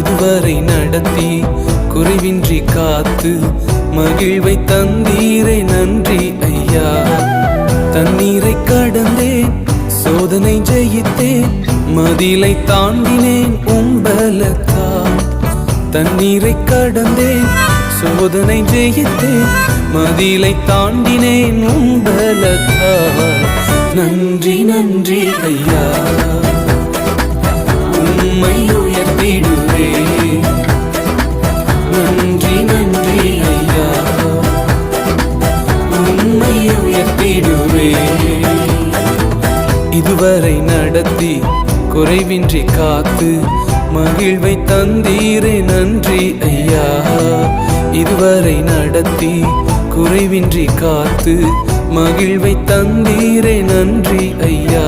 இதுவரை நடத்தி குறைவின்றி காத்து மகிழ்வை தந்தீரே நன்றி ஐயா. தண்ணீரை கடந்தேன், சோதனை ஜெயித்தேன், மதிலை தாண்டினேன் உம்பலத்தால். தண்ணீரை கடந்தேன், சோதனை ஜெயித்தேன், மதிலை தாண்டினேன் உம்பலத்தால். நன்றி நன்றி ஐயா, உம்மை உயர்த்திடுவேன். நன்றி நன்றி ஐயா, உம்மை உயர்த்திடுவேன். இதுவரை நடத்தி குறைவின்றி காத்து மகிழ்வை தந்தீரே நன்றி ஐயா. இதுவரை நடத்தி குறைவின்றி காத்து மகிழ்வை தந்தீரே நன்றி ஐயா.